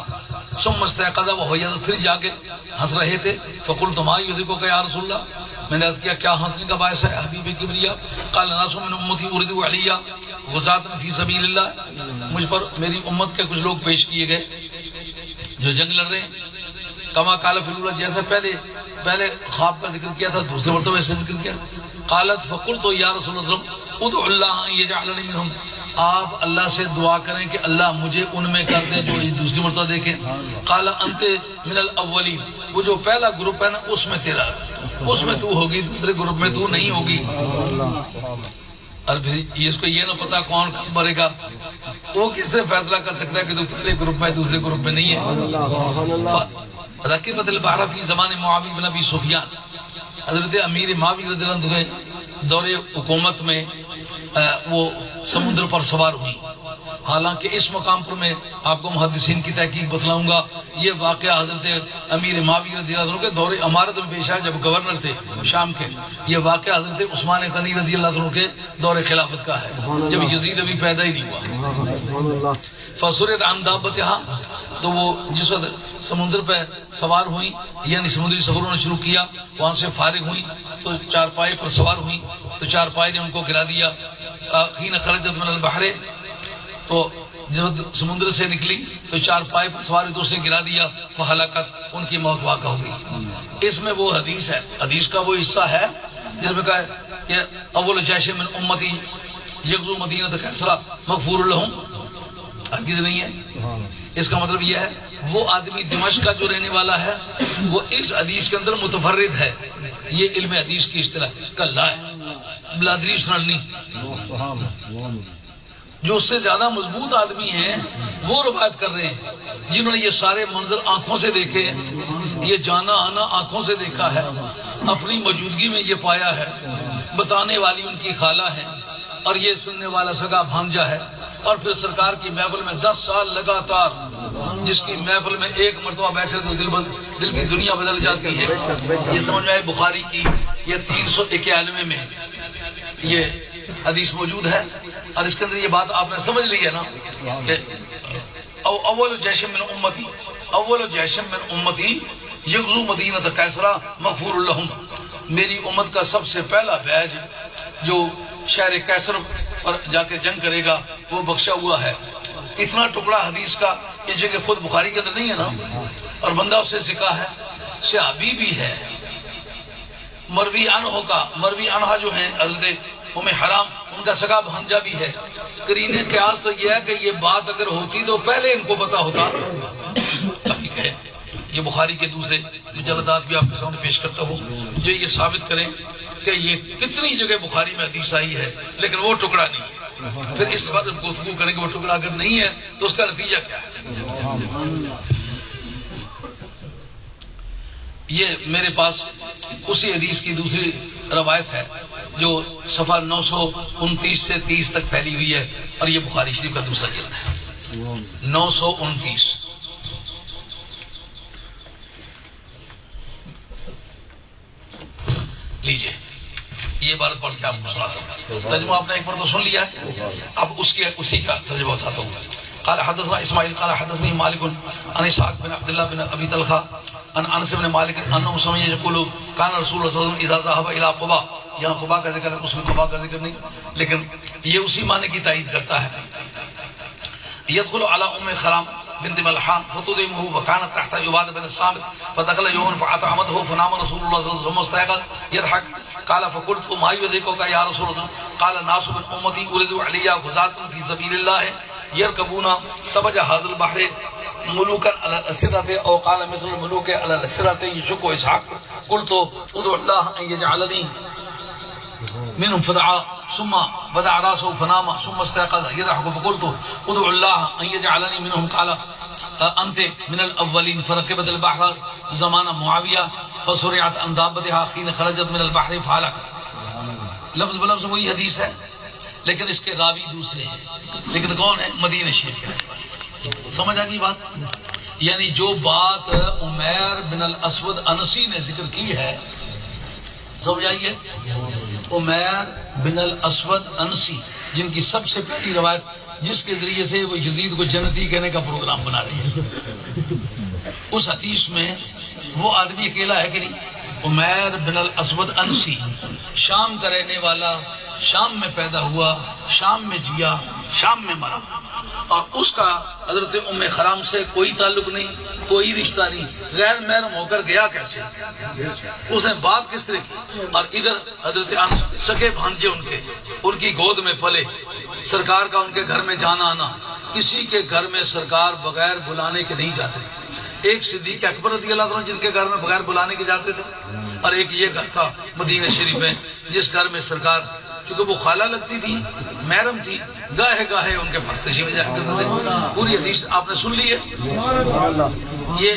ثم استيقظ وهو يذكر، پھر جاگے ہنس رہے تھے. فقلت ما يذكرك يا رسول اللہ، میں نے عرض کیا کیا ہنسنے کا باعث ہے حبیب کبریا؟ قال ناس من امتی اردوا علیہ غزاة فی سبیل اللہ، مجھ پر میری امت کے کچھ لوگ پیش کیے گئے جو جنگ لڑ رہے ہیں. کما قال فی الاولى، جیسے پہلے خواب کا ذکر کیا تھا، دوسرے مرتبہ ایسے ذکر کیا. قالت فقلت یا رسول اللہ ادعو اللہ ان یجعلنی منہم، آپ اللہ سے دعا کریں کہ اللہ مجھے ان میں کر دے جو دوسری مرتبہ دیکھیں. قال انت من الاولین، وہ جو پہلا گروپ ہے نا اس میں تیرا، اس میں تو ہوگی، دوسرے گروپ میں تو نہیں ہوگی. اور اس کو یہ نہ پتا کون کب مرے گا، وہ کس طرح فیصلہ کر سکتا ہے کہ تو پہلے گروپ میں دوسرے گروپ میں نہیں ہے. رکبت البحر فی زمان معاویہ بن ابی سفیان، حضرت امیر معاویہ رضی اللہ عنہ دور حکومت میں وہ سمندر پر سوار ہوئی. حالانکہ اس مقام پر میں آپ کو محدثین کی تحقیق بتلاؤں گا، یہ واقعہ حضرت امیر معاویہ رضی اللہ عنہ کے دور امارت میں پیش آیا جب گورنر تھے شام کے. یہ واقعہ حضرت عثمان غنی رضی اللہ عنہ کے دور خلافت کا ہے جب یزید ابھی پیدا ہی نہیں ہوا. فسرت عن دابتها، تو وہ جس وقت سمندر پہ سوار ہوئی، یعنی سمندری سفروں نے شروع کیا، وہاں سے فارغ ہوئی تو چارپائی پر سوار ہوئی تو چارپائی نے ان کو گرا دیا. حين خرجت من البحر، تو جب سمندر سے نکلی تو چارپائی پر سوار ہوئی تو اس نے گرا دیا. فہلاکت، ان کی موت واقع ہو گئی. اس میں وہ حدیث ہے، حدیث کا وہ حصہ ہے جس میں کہا ہے کہ اول جیش من امتی یغزو مدینہ کیسرا مغفور لہم، ہرگز نہیں ہے. اس کا مطلب یہ ہے وہ آدمی دمشق کا جو رہنے والا ہے وہ اس حدیث کے اندر متفرد ہے. یہ علم حدیث کی اصطلاح کلا ہے، بلادری سنل نہیں. جو اس سے زیادہ مضبوط آدمی ہیں وہ روایت کر رہے ہیں جنہوں نے یہ سارے منظر آنکھوں سے دیکھے ہیں، یہ جانا آنا آنکھوں سے دیکھا ہے، اپنی موجودگی میں یہ پایا ہے. بتانے والی ان کی خالہ ہے اور یہ سننے والا سگا بھانجا ہے. اور پھر سرکار کی محفل میں 10 سال لگاتار، جس کی محفل میں ایک مرتبہ بیٹھے تو دل کی دنیا بدل جاتی ہے. یہ سمجھ میں آئے بخاری کی یہ 391 میں یہ حدیث موجود ہے، اور اس کے اندر یہ بات آپ نے سمجھ لی ہے نا کہ اول جیش من امتی، اول جیش من امتی یغزو مدینہ کیسرا مغفور لہم، میری امت کا سب سے پہلا بیج جو شہر کیسر پر جا کے جنگ کرے گا وہ بخشا ہوا ہے. اتنا ٹکڑا حدیث کا اس جگہ خود بخاری کے اندر نہیں ہے نا، اور بندہ اس سے سکھا ہے، صحابی بھی ہے، مروی عنہ کا، مروی عنہ جو ہیں حضرت ام حرام ان کا سگا بھانجا بھی ہے. قرینہ قیاس تو یہ ہے کہ یہ بات اگر ہوتی تو پہلے ان کو پتا ہوتا. ہے یہ بخاری کے دوسرے مجلدات بھی آپ کے سامنے پیش کرتا ہوں جو یہ ثابت کریں کہ یہ کتنی جگہ بخاری میں حدیث آئی ہے لیکن وہ ٹکڑا نہیں. پھر اس بات گفتگو کریں کہ وہ ٹکڑا اگر نہیں ہے تو اس کا نتیجہ کیا ہے. یہ میرے پاس اسی حدیث کی دوسری روایت ہے جو صفحہ 929 سے 30 تک پھیلی ہوئی ہے، اور یہ بخاری شریف کا دوسرا جلد ہے 929. لیجیے یہ عبارت پڑھ کے آپ کو سناتا ہوں. ترجمہ آپ نے ایک بار تو سن لیا ہے، اب اسی کا ترجمہ بتاتا ہوں. قال حدثنا اسماعیل قال حدثني مالك عن اسحاق بن عبد الله بن ابي طلحه عن انس بن مالك انه سمع يقول كان رسول الله صلى الله عليه وسلم اذا ذهب الى قباء. یہاں قباء کا ذکر ہے، اس میں قباء کا ذکر نہیں، لیکن یہ اسی معنی کی تائید کرتا ہے يدخل على حرام بنت ملحان فتدمه وكانت تحت عبادة بن الصامت فدخل يوم فأطعمته فنام رسول الله صلى الله عليه وسلم مستيقظ يضحك قال فقلت ما يدركك يا رسول الله قال ناس من أمتي أولدوا علي غزاة في سبيل الله يركبون سبج هذا البحر ملوكا على الأسرة أو قال مثل الملوك على الأسرة يشك إسحاق قلت ادعو الله أن يجعلني منهم فدعا ثم بدع راسه فنام ثم استيقظ يضحك فقلت ادعو الله ان يجعلني منهم قال انت من الاولين فركبت البحر زمان معاویہ فسرعت عن دابتها حين خرجت من البحر فهلك. لفظ بلفظ وہی حدیث ہے لیکن اس کے راوی دوسرے ہیں. لیکن کون ہے؟ مدینہ شریف کے. سمجھ آ گئی بات؟ یعنی جو بات عمیر بن الاسود انسی نے ذکر کی ہے سمجھ آئیے. عمیر بن الاسود انسی جن کی سب سے پہلی روایت جس کے ذریعے سے وہ یزید کو جنتی کہنے کا پروگرام بنا رہی ہے، اس حدیث میں وہ آدمی اکیلا ہے کہ نہیں؟ عمیر بن الاسود انسی شام کا رہنے والا، شام میں پیدا ہوا، شام میں جیا، شام میں مرا، اور اس کا حضرت ام حرام سے کوئی تعلق نہیں، کوئی رشتہ نہیں، غیر محرم ہو کر گیا کیسے؟ اس نے بات کس طرح کی؟ اور ادھر حضرت سکے بھانجے ان کی گود میں پلے، سرکار کا ان کے گھر میں جانا آنا، کسی کے گھر میں سرکار بغیر بلانے کے نہیں جاتے. ایک صدیق اکبر رضی اللہ عنہ جن کے گھر میں بغیر بلانے کے جاتے تھے، اور ایک یہ گھر تھا مدینہ شریف میں جس گھر میں سرکار کیونکہ وہ خالہ لگتی تھی، محرم تھی، گاہے گاہے ان کے پاس تشریف جایا کرتے تھے. پوری حدیث آپ نے سن لی ہے، یہ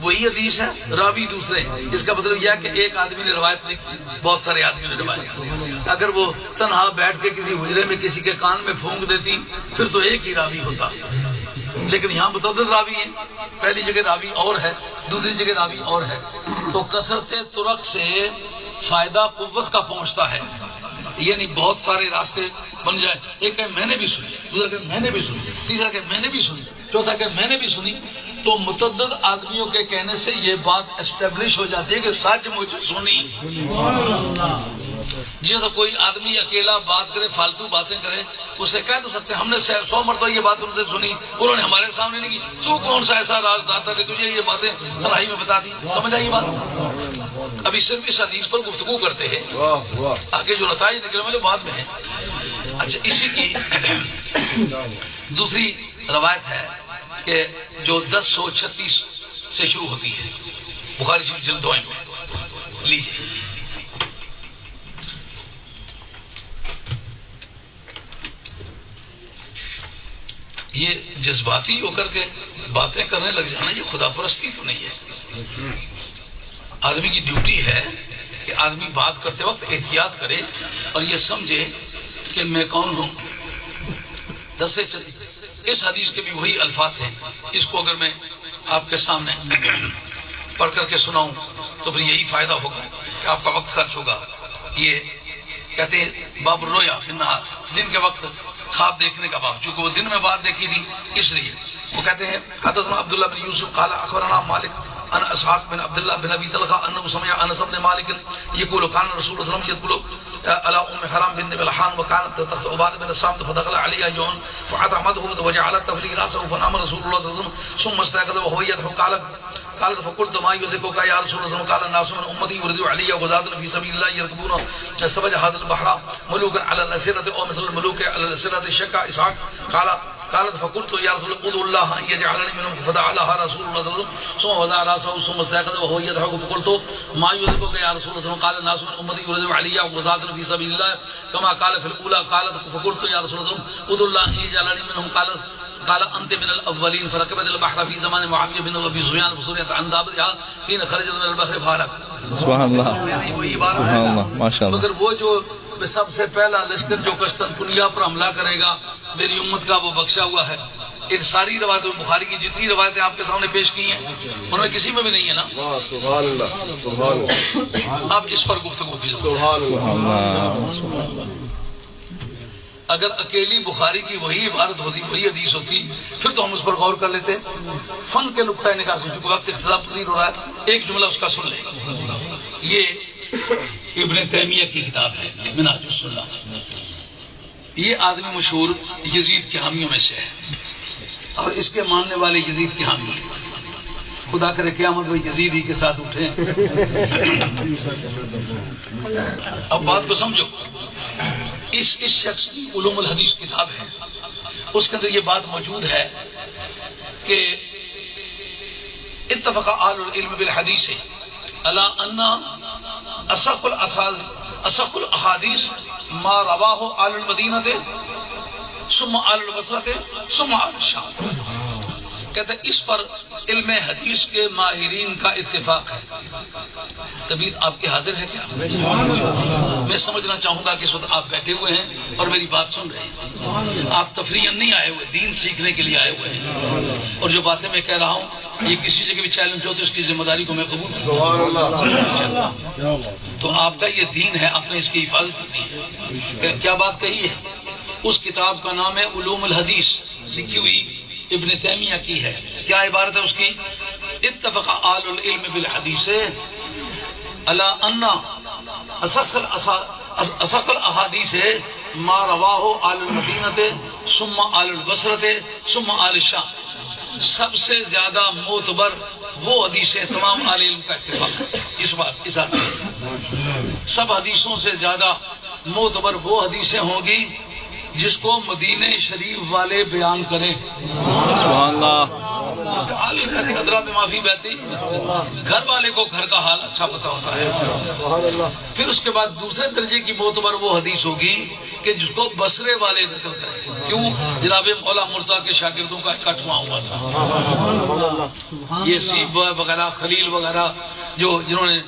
وہی حدیث ہے، راوی دوسرے. اس کا مطلب یہ ہے کہ ایک آدمی نے روایت نہیں کی، بہت سارے آدمی نے روایت کی. اگر وہ تنہا بیٹھ کے کسی حجرے میں کسی کے کان میں پھونک دیتی پھر تو ایک ہی راوی ہوتا، لیکن یہاں متعدد راوی ہیں. پہلی جگہ راوی اور ہے، دوسری جگہ راوی اور ہے، تو کثرت طرق سے فائدہ قوت کا پہنچتا ہے. یعنی بہت سارے راستے بن جائے. ایک کہ میں نے بھی سنی، دوسرا کہ میں نے بھی سنی، تیسرا کہ میں نے بھی سنی، چوتھا کہ میں نے بھی سنی، تو متعدد آدمیوں کے کہنے سے یہ بات اسٹیبلش ہو جاتی ہے کہ سچ مجھے سنی. جی تو کوئی آدمی اکیلا بات کرے، فالتو باتیں کرے، اسے کہہ تو سکتے ہم نے 100 مرتبہ یہ بات ان سے سنی، انہوں نے ہمارے سامنے نہیں کی. تو کون سا ایسا رازدار تھا کہ تجھے یہ باتیں تنہائی میں بتا دی؟ سمجھ آئی بات؟ ابھی صرف اس حدیث پر گفتگو کرتے ہیں، آگے جو نتائج نکلے والے بعد میں ہیں. اچھا، اسی کی دوسری روایت ہے کہ جو 1036 سے شروع ہوتی ہے، بخاری شریف جلد 2 میں لیجیے. یہ جذباتی ہو کر کے باتیں کرنے لگ جانا یہ خدا پرستی تو نہیں ہے. آدمی کی ڈیوٹی ہے کہ آدمی بات کرتے وقت احتیاط کرے اور یہ سمجھے کہ میں کون ہوں. 10 سے اس حدیث کے بھی وہی الفاظ ہیں. اس کو اگر میں آپ کے سامنے پڑھ کر کے سناؤں تو پھر یہی فائدہ ہوگا کہ آپ کا وقت خرچ ہوگا. یہ کہتے ہیں باب الرؤیا بالنہار، دن کے وقت خواب دیکھنے کا باب، چونکہ وہ دن میں بات دیکھی تھی اس لیے وہ کہتے ہیں حدثنا عبداللہ بن یوسف قال اخبرنا مالک عن اسحاق بن عبد الله بن ابي طلحه انه سمع انس بن مالك يقول كان رسول الله صلى الله عليه وسلم يدخل على ام حرام بنت ملحان وكانت تخت عباده بن الصامت فدخل عليها يوم فاطعمته وجعلت تفلي راسه فنام رسول الله صلى الله عليه وسلم ثم استيقظ وهو يضحك قال فقلت ما يذكرك يا رسول الله؟ قال الناس من امتي يريدوا علي وغزاة في سبيل الله يركبون سبج هذا البحر ملوكا على الاسره او مثل الملوك على الاسره شك اسحاق قالت فقلت يا رسول الله ادعو الله ان يجعلني منهم فدعا لها رسول الله صلى الله عليه وسلم ثم وضع راسه ثم استيقظ وهو يضحك فقلت ما يذكرك يا رسول الله؟ قال الناس من امتي يريدوا علي وغزاة في سبيل الله كما قال في الاولى. قالت فقلت يا رسول الله ادعو الله ان يجعلني منهم قال انت من الاولين فركبت البحر في زمان معاويه بن ابي سفيان فسرعت عن دابتها حين خرجت من البحر فهلك. سبحان اللہ سبحان اللہ ماشاء اللہ. مگر وہ جو سب سے پہلا لشکر جو قسطنطنیہ پر حملہ کرے گا میری امت کا وہ بخشا ہوا ہے. ان ساری روایتوں بخاری کی جتنی روایتیں آپ کے سامنے پیش کی ہیں ان میں کسی میں بھی نہیں ہے نا. سبحان اللہ سبحان اللہ. اب اس پر گفتگو کی اگر اکیلی بخاری کی وہی عبارت ہوتی، وہی حدیث ہوتی، پھر تو ہم اس پر غور کر لیتے. فن کے نقطۂ نگاہ سے چونکہ وقت اختلاف پذیر ہو رہا ہے، ایک جملہ اس کا سن لیں. یہ ابن تیمیہ کی کتاب ہے منہاج السنہ. یہ آدمی مشہور یزید کے حامیوں میں سے ہے. اور اس کے ماننے والے یزید کے حامی ہیں. خدا کرے قیامت میں یزید ہی کے ساتھ اٹھیں. اب بات کو سمجھو. اس شخص کی علوم الحدیث کتاب ہے, اس کے اندر یہ بات موجود ہے کہ اتفق اہل العلم بالحدیث علی ان اصح الاحادیث ما رواه اہل المدینہ ثم اہل البصرہ ثم اہل الشام. کہتے ہیں اس پر علم حدیث کے ماہرین کا اتفاق ہے. طبیعت آپ کی حاضر ہے کیا؟ میں سمجھنا چاہوں گا کہ اس وقت آپ بیٹھے ہوئے ہیں اور میری بات سن رہے ہیں. آپ تفریح نہیں آئے ہوئے, دین سیکھنے کے لیے آئے ہوئے ہیں. اور جو باتیں میں کہہ رہا ہوں یہ کسی جگہ بھی چیلنج ہو تو اس کی ذمہ داری کو میں قبول کرتا ہوں. تو آپ کا یہ دین ہے, آپ نے اس کی حفاظت کرنی ہے. کیا بات کہی ہے؟ اس کتاب کا نام ہے علوم الحدیث, لکھی ہوئی ابن تیمیہ کی ہے. کیا عبارت ہے اس کی؟ اتفق اہل العلم بالحدیث علی ان اصح الاحادیث ما رواه اہل المدینہ ثم اہل البصرہ ثم اہل الشام. سب سے زیادہ معتبر وہ حدیثیں, تمام اہل علم کا اتفاق ہے اس بات اس حد میں. سب حدیثوں سے زیادہ معتبر وہ حدیثیں ہوں گی جس کو مدینہ شریف والے بیان کریں. سبحان اللہ. ادرا میں معافی بیتی, گھر والے کو گھر کا حال اچھا پتا ہوتا ہے. پھر اس کے بعد دوسرے درجے کی معتبر وہ حدیث ہوگی کہ جس کو بصرے والے نقل کریں. کیوں؟ جناب مولا مرتضیٰ کے شاگردوں کا اکٹھا ہوا تھا. یہ سیب وغیرہ, خلیل وغیرہ جنہوں نے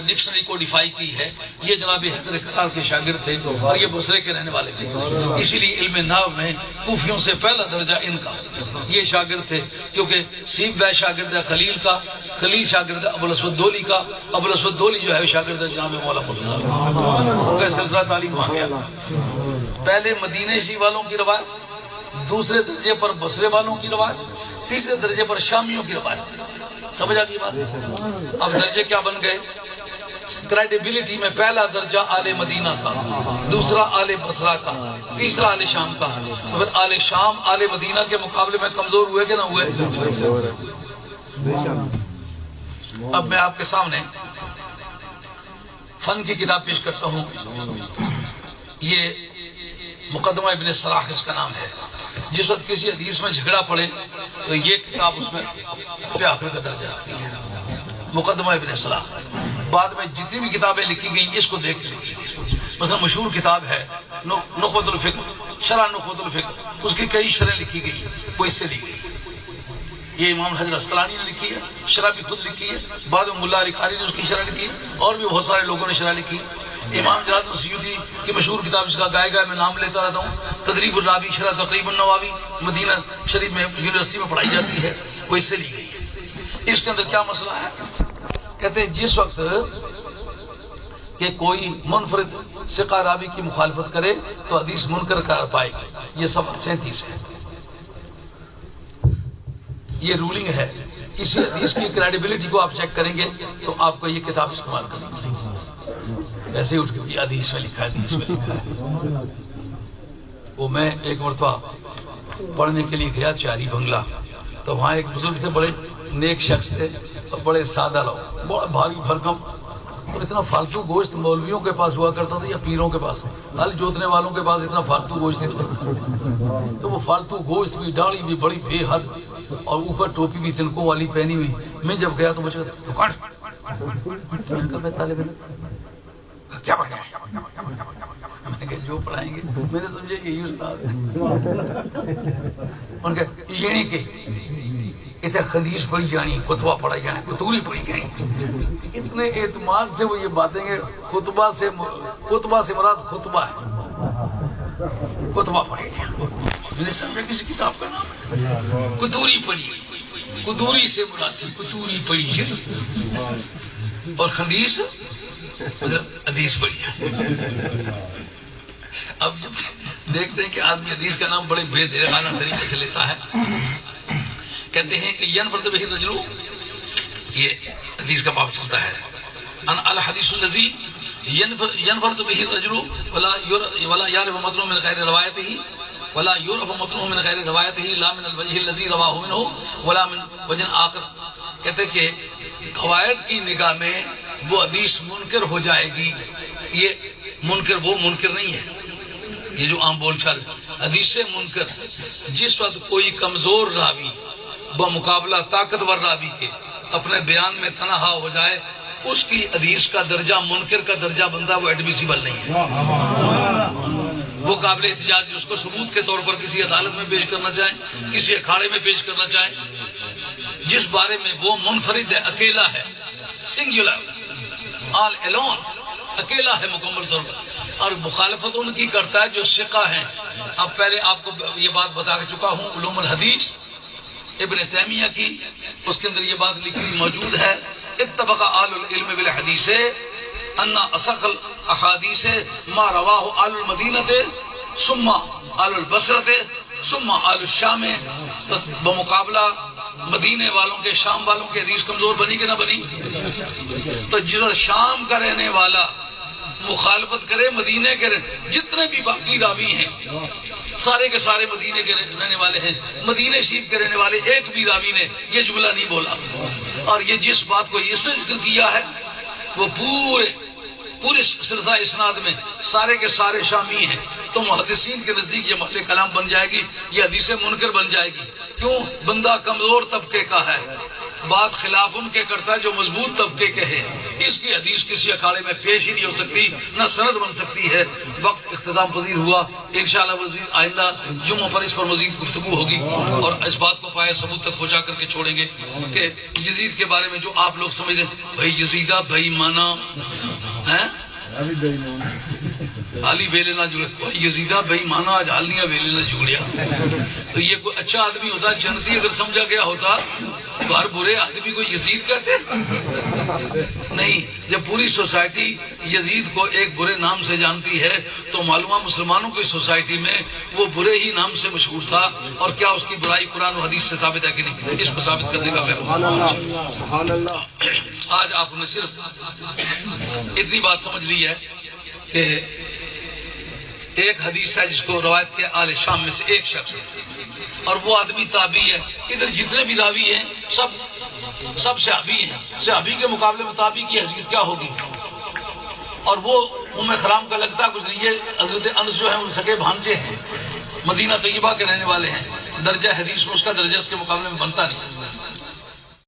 ڈکشنری کوڈیفائی کی ہے, یہ جناب حیدر کرار کے شاگرد تھے اور یہ بصرے کے رہنے والے تھے. اسی لیے علم نحو میں کوفیوں سے پہلا درجہ ان کا یہ شاگرد تھے, کیونکہ سیب وے شاگرد ہے خلیل کا, خلیل شاگرد ہے ابو الاسود دولی کا, ابو الاسود دولی جو ہے شاگرد ہے جناب مولا مرتضیٰ کا. سلسلہ تعلیم آ گیا. پہلے مدینہ سی والوں کی روایت, دوسرے درجے پر بصرے والوں کی روایت, تیسرے درجے پر شامیوں کی روایت. سمجھا کی بات؟ اب درجے کیا بن گئے؟ کریڈیبلٹی میں پہلا درجہ آل مدینہ کا, دوسرا آل بصرہ کا, تیسرا آل شام کا. تو پھر آل شام آل مدینہ کے مقابلے میں کمزور ہوئے کہ نہ ہوئے؟ اب میں آپ کے سامنے فن کی کتاب پیش کرتا ہوں. یہ مقدمہ ابن صلاح اس کا نام ہے. جس وقت کسی حدیث میں جھگڑا پڑے تو یہ کتاب اس میں پہ آخر کا درجہ رکھتی ہے. مقدمہ ابن صلاح. بعد میں جتنی بھی کتابیں لکھی گئیں اس کو دیکھ کے لکھی گئی. مثلا مشہور کتاب ہے نخبۃ الفکر, شرح نخبۃ الفکر, اس کی کئی شرح لکھی گئی, وہ اس سے لی گئی. یہ امام حجر اسقلانی نے لکھی ہے, شرح بھی خود لکھی ہے. بعد میں ملا علی قاری نے اس کی شرح لکھی, اور بھی بہت سارے لوگوں نے شرح لکھی. امام جلال السیوطی کی مشہور کتاب جس کا گائے گائے میں نام لیتا رہتا ہوں, تدریب الراوی شرح تقریب النووی, مدینہ شریف میں یونیورسٹی میں پڑھائی جاتی ہے, وہ اس سے لی گئی ہے. اس کے اندر کیا مسئلہ ہے؟ کہتے ہیں جس وقت کہ کوئی منفرد ثقہ راوی کی مخالفت کرے تو حدیث منکر قرار پائے گی. یہ سب 37 ہے. یہ رولنگ ہے. کسی حدیث کی کریڈیبلٹی کو آپ چیک کریں گے تو آپ کو یہ کتاب استعمال کرنی ہے. ویسے ہی اٹھ کے حدیث میں لکھا ہے, حدیث میں لکھا ہے. وہ میں ایک مرتبہ پڑھنے کے لیے گیا چاری بنگلہ, تو وہاں ایک بزرگ تھے, بڑے نیک شخص تھے اور بڑے سادہ لوگ, بڑا بھاری بھرکم. تو اتنا فالتو گوشت مولویوں کے پاس ہوا کرتا تھا یا پیروں کے پاس, ہل جوتنے والوں کے پاس اتنا فالتو گوشت نہیں تھا. تو وہ فالتو گوشت بھی, داڑھی بھی بڑی بے حد, اور اوپر ٹوپی بھی تنکوں والی پہنی ہوئی. میں جب گیا تو مجھے کیا پڑھایا؟ میں نے کہا جو پڑھائیں گے. میں نے سمجھے یہی استاد ان کا یہ کہ اتنے حدیث پڑھی جانی, خطبہ پڑھا جانا, قطوری پڑھی جانی. اتنے اعتماد سے وہ یہ باتیں کہ خطبہ سے مراد خطبہ ہے, خطبہ پڑھے جانا. میں نے سمجھا کسی کتاب کا نام قطوری پڑھی, قطوری سے مراد قطوری پڑھی جانی, اور حدیث حدیث پڑھی. اب جب دیکھتے ہیں کہ آدمی حدیث کا نام بڑے بے درخانہ طریقے سے لیتا ہے, کہتے ہیں کہ ینفرد بہ الرجل, یہ حدیث کا باب چلتا ہے, ان الحدیث الذی ینفرد بہ الرجل ولا یعرف متن من غیر روایتہ ولا يعرف متنه من غیر روایته لا من الوجه الذي رواه منه ولا من وجه آخر. کہتے کہ قواعد کی نگاہ میں وہ حدیث منکر ہو جائے گی. یہ منکر وہ منکر نہیں ہے، یہ جو عام بول چال حدیث منکر جس وقت کوئی کمزور راوی بمقابلہ طاقتور راوی کے اپنے بیان میں تنہا ہو جائے، اس کی حدیث کا درجہ منکر کا درجہ بنتا، وہ ایڈمیسیبل نہیں ہے، وہ قابل احتجاج. اس کو ثبوت کے طور پر کسی عدالت میں پیش کرنا چاہیں، کسی اکھاڑے میں پیش کرنا چاہیں، جس بارے میں وہ منفرد ہے، اکیلا ہے، سنگولر، آل الون، اکیلا ہے مکمل طور پر، اور مخالفت ان کی کرتا ہے جو ثقہ ہیں. اب پہلے آپ کو یہ بات بتا چکا ہوں، علوم الحدیث ابن تیمیہ کی، اس کے اندر یہ بات لکھی موجود ہے، اتفق آل العلم بالحدیث ان اصح الاحادیث ما رواہ آل المدینہ ثم آل البصرہ ثم آل الشام. بمقابلہ مدینے والوں کے، شام والوں کے حدیث کمزور بنی کہ نہ بنی؟ تو جس شام کا رہنے والا مخالفت کرے مدینے کے جتنے بھی باقی راوی ہیں سارے کے سارے مدینے کے رہنے والے ہیں، مدینے شریف کے رہنے والے ایک بھی راوی نے یہ جملہ نہیں بولا. اور یہ جس بات کو اس نے ذکر کیا ہے وہ پورے سلسلہ اسناد میں سارے کے سارے شامی ہیں. تو محدثین کے نزدیک یہ محل کلام بن جائے گی، یہ حدیث منکر بن جائے گی. کیوں؟ بندہ کمزور طبقے کا ہے، بات خلاف ان کے کرتا ہے جو مضبوط طبقے کے ہیں. اس کی حدیث کسی اکھاڑے میں پیش ہی نہیں ہو سکتی، نہ سند بن سکتی ہے. وقت اختتام پذیر ہوا، انشاءاللہ مزید آئندہ جمعوں پر اس پر مزید گفتگو ہوگی اور اس بات کو پائے ثبوت تک پہنچا کر کے چھوڑیں گے کہ یزید کے بارے میں جو آپ لوگ سمجھتے ہیں بھائی یزیدہ بھائی مانا علی ویلے نہ جڑے، یزیدہ بھائی مانا آج حالیاں ویلے نہ جڑیا. تو یہ کوئی اچھا آدمی ہوتا، جنتی اگر سمجھا گیا ہوتا تو ہر برے آدمی کو یزید کہتے نہیں. جب پوری سوسائٹی یزید کو ایک برے نام سے جانتی ہے تو معلومہ مسلمانوں کی سوسائٹی میں وہ برے ہی نام سے مشہور تھا. اور کیا اس کی برائی قرآن و حدیث سے ثابت ہے کہ نہیں؟ اس کو ثابت کرنے کا آج آپ نے صرف اتنی بات سمجھ لی ہے کہ ایک حدیث ہے جس کو روایت کیا آل شام میں سے ایک شخص ہے اور وہ آدمی تابعی ہے. ادھر جتنے بھی راوی ہیں سب صحابی ہیں. صحابی کے مقابلے میں تابعی کی حیثیت کیا ہوگی؟ اور وہ خرام کا لگتا کچھ نہیں. یہ حضرت انس جو ہیں ان سگے بھانجے ہیں، مدینہ طیبہ کے رہنے والے ہیں. درجہ حدیث میں اس کا درجہ اس کے مقابلے میں بنتا نہیں.